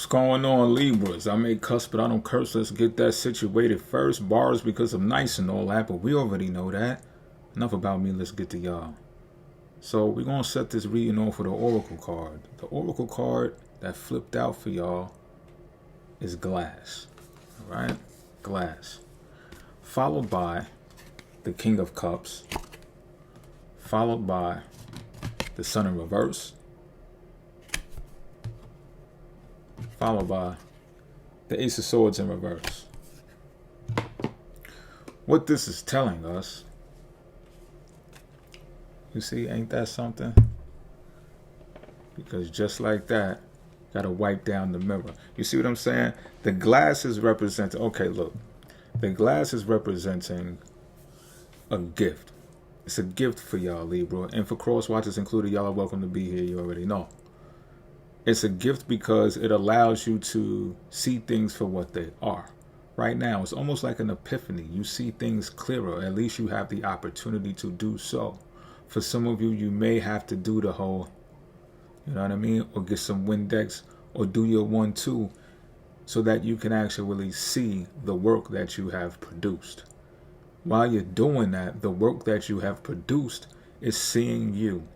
going on, Libras? I may cuss, but I don't curse. Let's get that situated first. Bars because I'm nice and all that, but we already know that. Enough about me, let's get to y'all. So we're going to set this reading off with an oracle card. The oracle card that flipped out for y'all is glass. All right? Glass. Followed by the King of Cups. Followed by the Sun in reverse. Followed by the Ace of Swords in reverse. What this is telling us, you see, ain't that something? Because just like that, gotta wipe down the mirror. You see what I'm saying? The glass is representing, okay, look. The glass is representing a gift. It's a gift for y'all, Libra. And for cross watchers included, y'all are welcome to be here. You already know. It's a gift because it allows you to see things for what they are. Right now, it's almost like an epiphany. You see things clearer. At least you have the opportunity to do so. For some of you, you may have to do the whole, you know what I mean? Or get some Windex or do your 1-2 so that you can actually see the work that you have produced. While you're doing that, the work that you have produced is seeing you.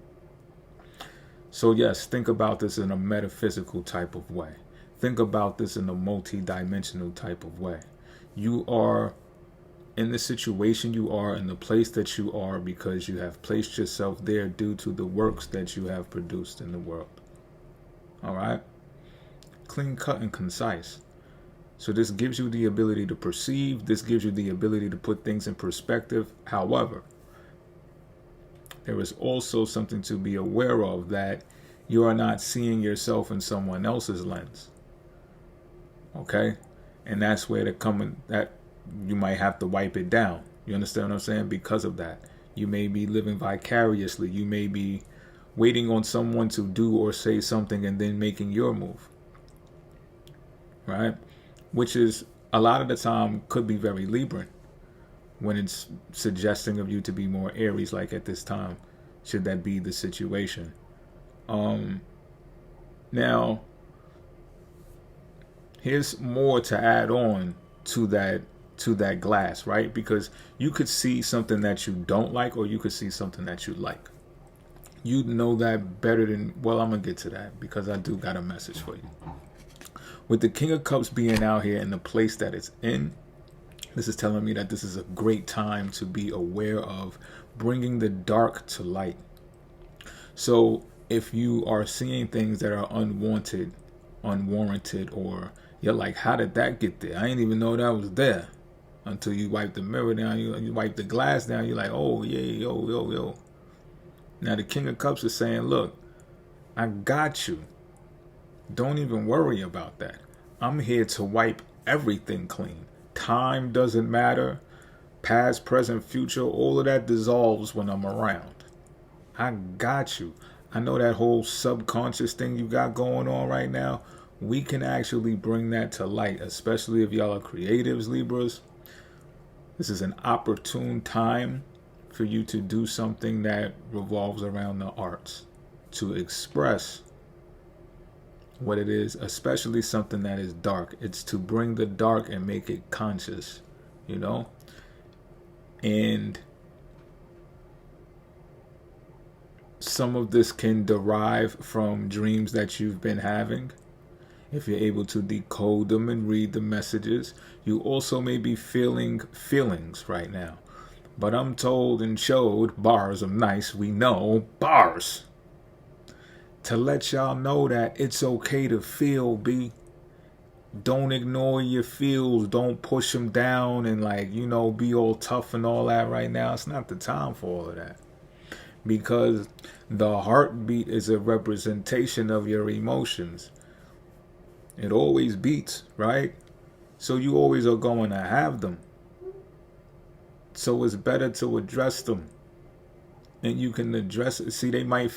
So yes, think about this in a metaphysical type of way. Think about this in a multi-dimensional type of way. You are in the situation you are, in the place that you are, because you have placed yourself there due to the works that you have produced in the world. All right? Clean cut and concise. So this gives you the ability to perceive. This gives you the ability to put things in perspective. However, there is also something to be aware of, that you are not seeing yourself in someone else's lens. Okay? And that's where that you might have to wipe it down. You understand what I'm saying? Because of that. You may be living vicariously. You may be waiting on someone to do or say something and then making your move. Right? Which is, a lot of the time, could be very Libran. When it's suggesting of you to be more Aries, like at this time, should that be the situation. Now, here's more to add on to that glass, right? Because you could see something that you don't like, or you could see something that you like. You'd know that better than, well, I'm going to get to that because I do got a message for you. With the King of Cups being out here in the place that it's in, this is telling me that this is a great time to be aware of bringing the dark to light. So if you are seeing things that are unwanted, unwarranted, or you're like, how did that get there? I didn't even know that was there. Until you wipe the mirror down, you wipe the glass down, you're like, oh, yeah, yo. Now the King of Cups is saying, look, I got you. Don't even worry about that. I'm here to wipe everything clean. Time doesn't matter. Past, present, future, all of that dissolves when I'm around. I got you. I know that whole subconscious thing you got going on right now. We can actually bring that to light, especially if y'all are creatives, Libras. This is an opportune time for you to do something that revolves around the arts, to express what it is, especially something that is dark. It's to bring the dark and make it conscious, you know? And some of this can derive from dreams that you've been having. If you're able to decode them and read the messages, you also may be feeling feelings right now. But I'm told and showed, bars of nice, we know, bars, to let y'all know that it's okay to feel, B. Don't ignore your feels. Don't push them down and be all tough and all that right now. It's not the time for all of that. Because the heartbeat is a representation of your emotions. It always beats, right? So you always are going to have them. So it's better to address them. And you can address it. See, they might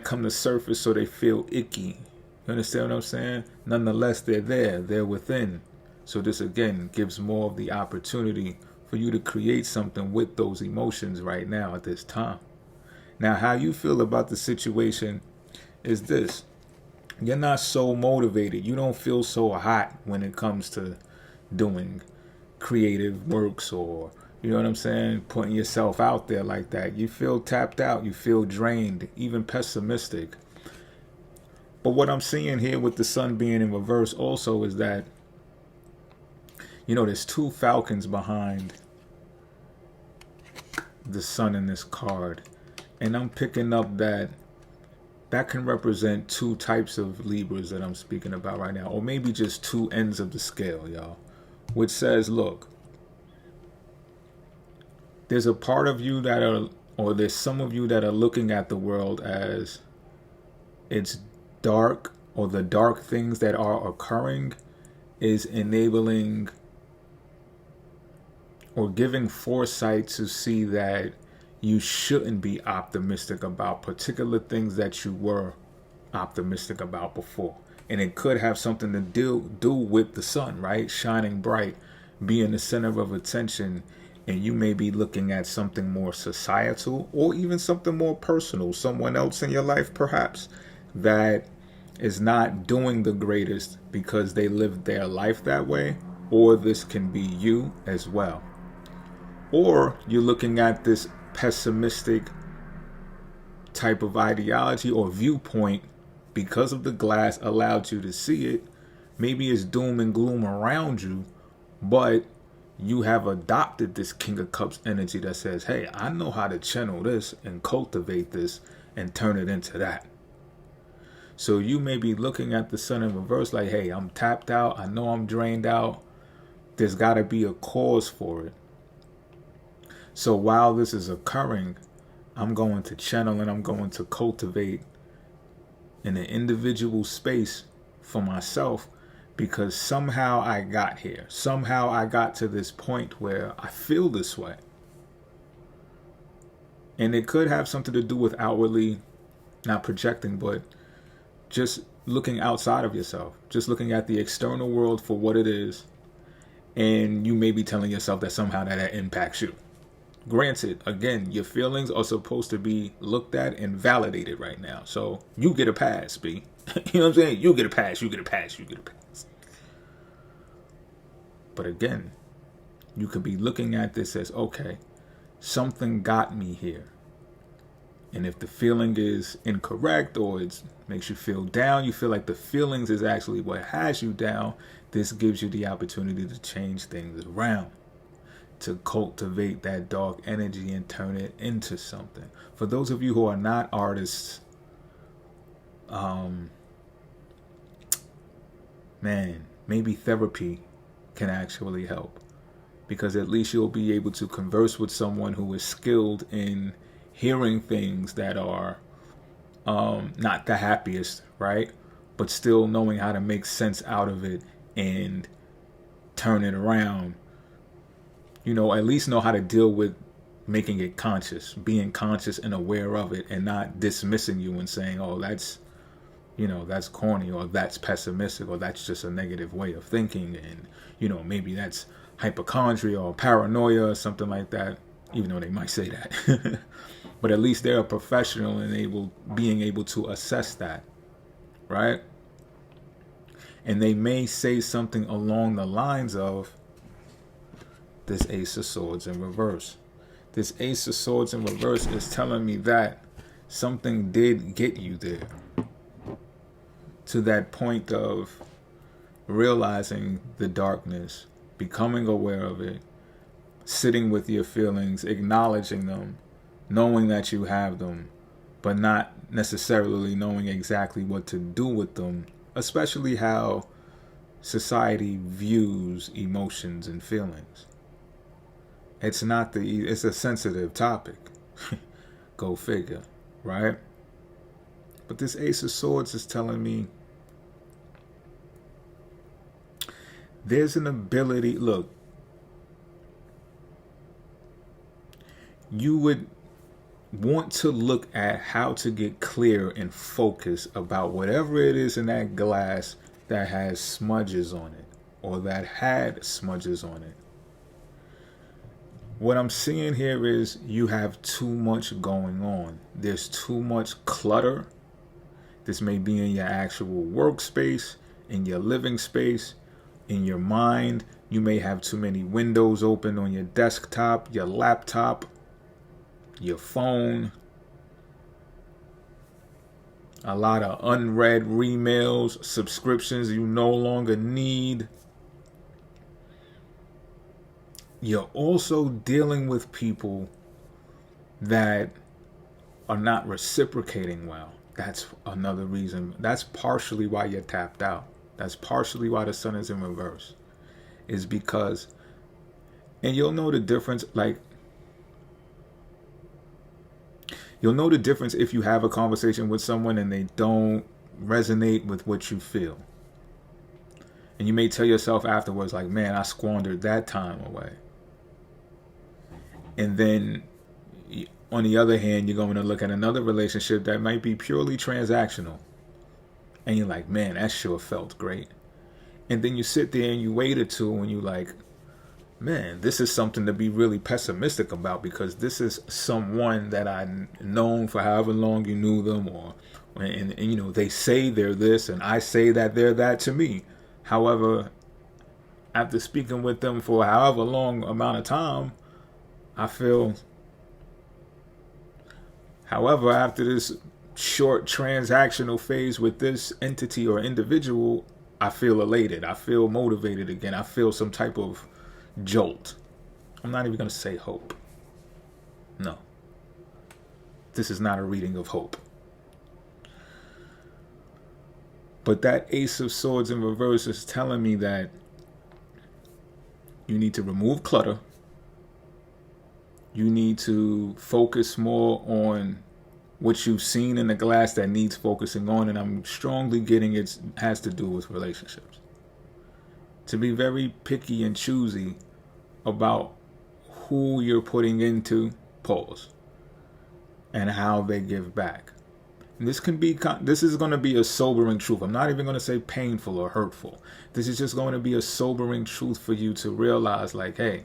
come to surface so they feel icky. You understand what I'm saying? Nonetheless, they're there. They're within. So this, again, gives more of the opportunity for you to create something with those emotions right now at this time. Now, how you feel about the situation is this. You're not so motivated. You don't feel so hot when it comes to doing creative works, or, you know what I'm saying, putting yourself out there like that. You feel tapped out. You feel drained, even pessimistic. But what I'm seeing here with the sun being in reverse also is that, there's two falcons behind the sun in this card. And I'm picking up that can represent two types of Libras that I'm speaking about right now. Or maybe just two ends of the scale, y'all. Which says, look, there's a part of you or there's some of you that are looking at the world as it's dark, or the dark things that are occurring is enabling or giving foresight to see that you shouldn't be optimistic about particular things that you were optimistic about before. And it could have something to do with the sun, right? Shining bright, being the center of attention. And you may be looking at something more societal, or even something more personal, someone else in your life perhaps that is not doing the greatest because they live their life that way. Or this can be you as well. Or you're looking at this pessimistic type of ideology or viewpoint because of the glass allowed you to see it. Maybe it's doom and gloom around you, but you have adopted this King of Cups energy that says, hey, I know how to channel this and cultivate this and turn it into that. So you may be looking at the sun in reverse like, hey, I'm tapped out. I know I'm drained out. There's got to be a cause for it. So while this is occurring, I'm going to channel and I'm going to cultivate in an individual space for myself, because somehow I got here. Somehow I got to this point where I feel this way. And it could have something to do with outwardly, not projecting, but just looking outside of yourself. Just looking at the external world for what it is. And you may be telling yourself that somehow that impacts you. Granted, again, your feelings are supposed to be looked at and validated right now. So you get a pass, B. You know what I'm saying? You get a pass, you get a pass, you get a pass. But again, you could be looking at this as, okay, something got me here. And if the feeling is incorrect or it makes you feel down, you feel like the feelings is actually what has you down, this gives you the opportunity to change things around, to cultivate that dark energy and turn it into something. For those of you who are not artists, maybe therapy can actually help, because at least you'll be able to converse with someone who is skilled in hearing things that are not the happiest, right? But still knowing how to make sense out of it and turn it around. At least know how to deal with making it conscious, being conscious and aware of it, and not dismissing you and saying, oh, that's corny, or that's pessimistic, or that's just a negative way of thinking. And, maybe that's hypochondria or paranoia or something like that, even though they might say that. But at least they're a professional and being able to assess that, right? And they may say something along the lines of this Ace of Swords in reverse. This Ace of Swords in reverse is telling me that something did get you there, to that point of realizing the darkness, becoming aware of it, sitting with your feelings, acknowledging them, knowing that you have them, but not necessarily knowing exactly what to do with them, especially how society views emotions and feelings. It's a sensitive topic. Go figure, right? But this Ace of Swords is telling me there's an ability. Look, you would want to look at how to get clear and focus about whatever it is in that glass that has smudges on it, or that had smudges on it. What I'm seeing here is you have too much going on. There's too much clutter This may be in your actual workspace, in your living space, in your mind. You may have too many windows open on your desktop, your laptop, your phone. A lot of unread emails, subscriptions you no longer need. You're also dealing with people that are not reciprocating well. That's another reason. That's partially why you're tapped out. That's partially why the sun is in reverse. Is because, and you'll know the difference, you'll know the difference if you have a conversation with someone and they don't resonate with what you feel. And you may tell yourself afterwards, like, man, I squandered that time away. And then on the other hand, you're going to look at another relationship that might be purely transactional. And you're like, man, that sure felt great. And then you sit there and you wait or two and you're like, man, this is something to be really pessimistic about, because this is someone that I've known for however long you knew them, and you know, they say they're this and I say that they're that to me. However, after speaking with them for however long amount of time, I feel, however, after this short transactional phase with this entity or individual, I feel elated. I feel motivated again. I feel some type of jolt. I'm not even going to say hope. No. This is not a reading of hope. But that Ace of Swords in reverse is telling me that you need to remove clutter. You need to focus more on what you've seen in the glass that needs focusing on, and I'm strongly getting it has to do with relationships. To be very picky and choosy about who you're putting into pause and how they give back. And this is going to be a sobering truth. I'm not even going to say painful or hurtful. This is just going to be a sobering truth for you to realize, like, hey,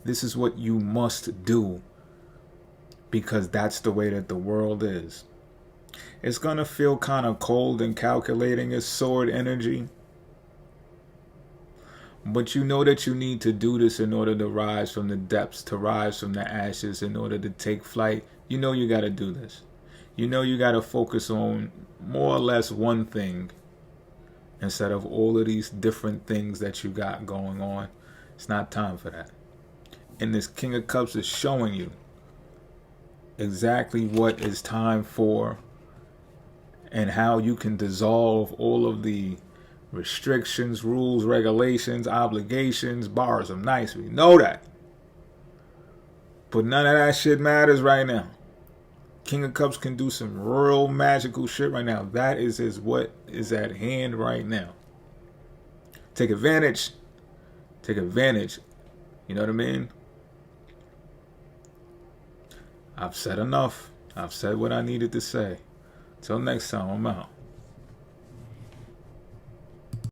this is what you must do, because that's the way that the world is. It's going to feel kind of cold and calculating as sword energy. But you know that you need to do this in order to rise from the depths, to rise from the ashes, in order to take flight. You know you got to do this. You know you got to focus on more or less one thing instead of all of these different things that you got going on. It's not time for that. And this King of Cups is showing you exactly what is time for and how you can dissolve all of the restrictions, rules, regulations, obligations, bars of nice. We know that. But none of that shit matters right now. King of Cups can do some real magical shit right now. That is what is at hand right now. Take advantage. Take advantage. You know what I mean? I've said enough. I've said what I needed to say. Till next time, I'm out.